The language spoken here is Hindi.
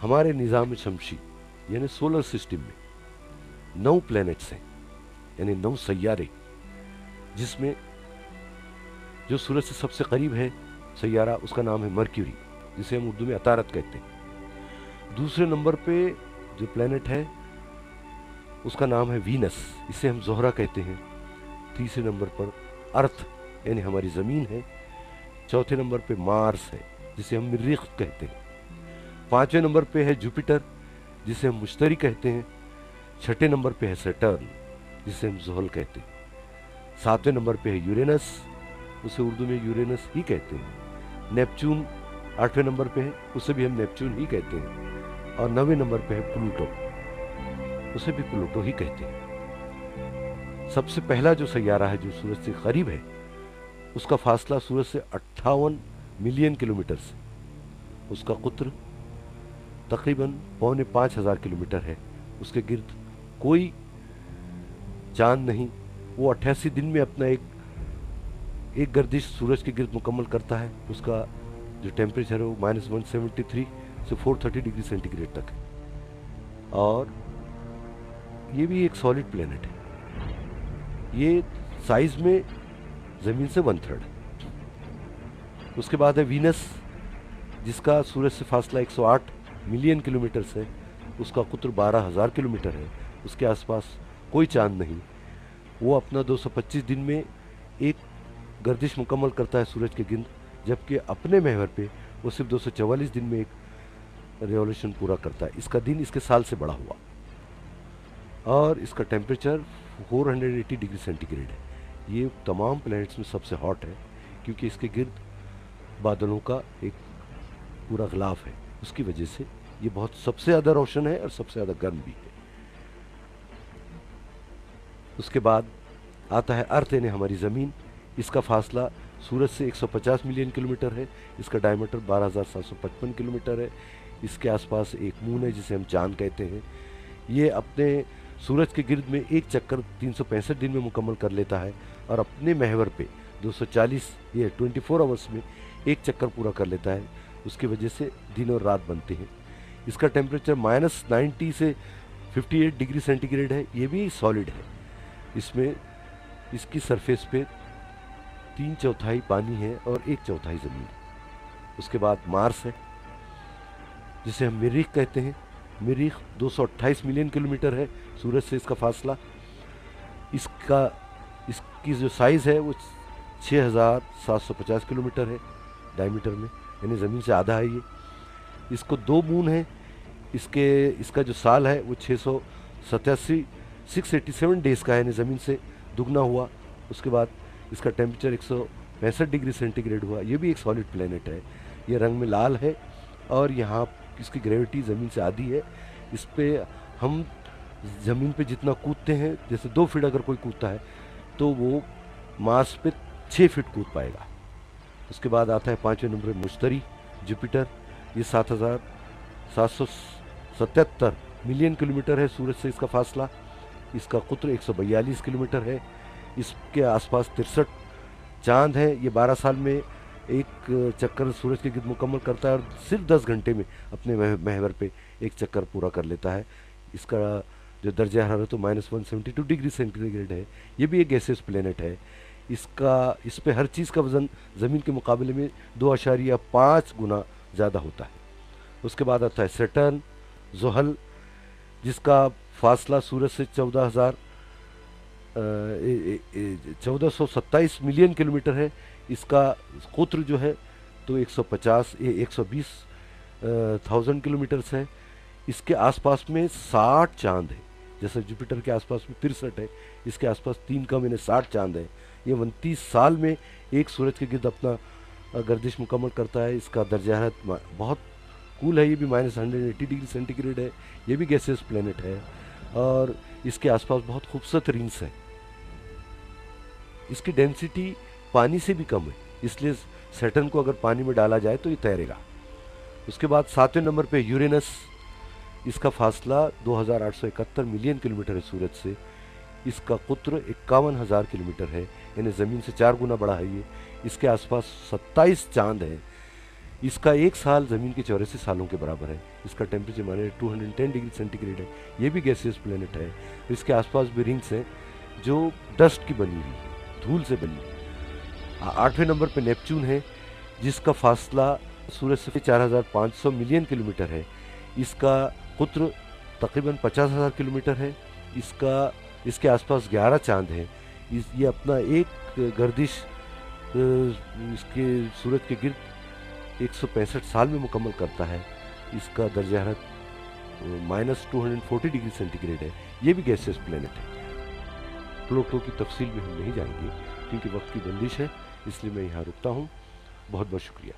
हमारे निज़ाम शमसी यानी सोलर सिस्टम में 9 प्लैनेट्स हैं, यानी 9 सैयारे, जिसमें जो सूरज से सबसे करीब है सैयारा उसका नाम है मर्क्यूरी, जिसे हम उर्दू में अतारत कहते हैं। दूसरे नंबर पे जो प्लैनेट है उसका नाम है वीनस, इसे हम ज़ोहरा कहते हैं। तीसरे नंबर पर अर्थ यानी हमारी ज़मीन है। चौथे नंबर पे मार्स है, जिसे हम मरीख कहते हैं। पांचवें नंबर पे है जुपिटर, जिसे हम मुश्तरी कहते हैं। छठे नंबर पे है सैटर्न, जिसे हम ज़ुहल कहते हैं। सातवें नंबर पे है यूरेनस, उसे उर्दू में यूरेनस ही कहते हैं। नेपच्यून आठवें नंबर पे है, उसे भी हम नेपच्यून ही कहते हैं। और 9वें नंबर पे है प्लूटो, उसे भी प्लूटो ही कहते हैं। सबसे पहला जो सैयारा है जो सूरज से करीब है, उसका फासला सूरज से 58 मिलियन किलोमीटर से, उसका कुत्र तकरीबन 4,500 किलोमीटर है। उसके गिर्द कोई चांद नहीं। वो 88 दिन में अपना एक गर्दिश सूरज के गिर्द मुकम्मल करता है। उसका जो टेम्परेचर है वो -173 से 430 डिग्री सेंटीग्रेड तक है। और ये भी एक सॉलिड प्लेनेट है। ये साइज में ज़मीन से 1/3 है। उसके बाद है वीनस, जिसका सूरज से फासला 108 मिलियन किलोमीटर से, उसका कुत्र 12,000 किलोमीटर है। उसके आसपास कोई चांद नहीं। वो अपना 225 दिन में एक गर्दिश मुकम्मल करता है सूरज के गिर्द, जबकि अपने महवर पे वो सिर्फ 244 दिन में एक रिवॉल्यूशन पूरा करता है। इसका दिन इसके साल से बड़ा हुआ और इसका टेम्परेचर 480 डिग्री सेंटीग्रेड है। ये तमाम प्लैनेट्स में सबसे हॉट है, क्योंकि इसके गिर्द बादलों का एक पूरा गिलाफ है। उसकी वजह से ये बहुत सबसे ज़्यादा रोशन है और सबसे ज़्यादा गर्म भी है। उसके बाद आता है अर्थ यानी हमारी ज़मीन। इसका फासला सूरज से 150 मिलियन किलोमीटर है। इसका डायमीटर 12,755 किलोमीटर है। इसके आसपास एक मून है जिसे हम चांद कहते हैं। ये अपने सूरज के गिर्द में एक चक्कर 365 दिन में मुकम्मल कर लेता है और अपने महवर पे 240 ये 24 आवर्स में एक चक्कर पूरा कर लेता है। उसकी वजह से दिन और रात बनते हैं। इसका टेम्परेचर -90 से 58 डिग्री सेंटीग्रेड है। ये भी सॉलिड है। इसमें इसकी सरफेस पे 3/4 पानी है और 1/4 ज़मीन है। उसके बाद मार्स है, जिसे हम मरीख कहते हैं। मरीख 228 मिलियन किलोमीटर है सूरज से इसका फासला। इसकी जो साइज़ है वो 6,750 किलोमीटर है डायमीटर में, यानी ज़मीन से आधा है ये। इसको 2 मून है। इसका जो साल है वो 687 डेज़ का है, यानी ज़मीन से दुगना हुआ। उसके बाद इसका टेम्परेचर 165 डिग्री सेंटीग्रेड हुआ। ये भी एक सॉलिड प्लेनेट है। ये रंग में लाल है और यहाँ इसकी ग्रेविटी ज़मीन से आधी है। इस पर हम ज़मीन पे जितना कूदते हैं, जैसे 2 फीट अगर कोई कूदता है तो वो मार्स पे 6 फीट कूद पाएगा। उसके बाद आता है 5वें नंबर मुश्तरी जुपिटर। ये 7,777 मिलियन किलोमीटर है सूरज से इसका फासला। इसका कुत्र 142 किलोमीटर है। इसके आसपास 63 चांद हैं। ये 12 साल में एक चक्कर सूरज के गिर्द मुकम्मल करता है और सिर्फ 10 घंटे में अपने महवर पे एक चक्कर पूरा कर लेता है। इसका जो दर्जा हरारत तो -172 डिग्री सेंटीग्रेड है। ये भी एक गैसियस प्लेनेट है। इस पे हर चीज़ का वज़न ज़मीन के मुकाबले में 2.5 गुना ज़्यादा होता है। उसके बाद आता है सैटर्न ज़ुहल, जिसका फासला सूरज से 1427 मिलियन किलोमीटर है। इसका कुत्र जो है तो 120,000 किलोमीटर्स है। इसके आसपास में 60 चांद है। जैसे जुपिटर के आसपास में 63 है, इसके आसपास 3 कम यानी 60 चांद है। ये 29 साल में एक सूरज के गिर्द अपना गर्दिश मुकम्मल करता है। इसका दर्जा हरारत बहुत कूल है। ये भी -180 डिग्री सेंटीग्रेड है। ये भी गैसियस प्लेनेट है और इसके आसपास बहुत खूबसूरत रिंग्स हैं। इसकी डेंसिटी पानी से भी कम है, इसलिए सैटर्न को अगर पानी में डाला जाए तो ये तैरेगा। उसके बाद 7वें नंबर पे यूरेनस। इसका फासला 2,871 मिलियन किलोमीटर है सूरज से। इसका कुत्र 51,000 किलोमीटर है, यानी ज़मीन से 4 गुना बड़ा है ये। इसके आसपास 27 चांद हैं। इसका एक साल ज़मीन के 84 सालों के बराबर है। इसका टेम्परेचर माने 210 डिग्री सेंटीग्रेड है। ये भी गैसियस प्लेनेट है। इसके आसपास भी रिंग्स हैं जो डस्ट की बनी हुई है, धूल से बनी हुई। 8वें नंबर पे नेपच्यून है, जिसका फासला सूरज से 4500 मिलियन किलोमीटर है। इसका कुत्र तकरीबन 50,000 किलोमीटर है। इसके आसपास 11 चांद हैं। ये अपना एक गर्दिश इसके सूरज के गिर्द 165 साल में मुकम्मल करता है। इसका दर्जा हरारत -240 डिग्री सेंटीग्रेड है। ये भी गैसियस प्लेनेट है। प्लूटो की तफसील में हम नहीं जाएंगे क्योंकि वक्त की बंदिश है, इसलिए मैं यहाँ रुकता हूँ। बहुत बहुत शुक्रिया।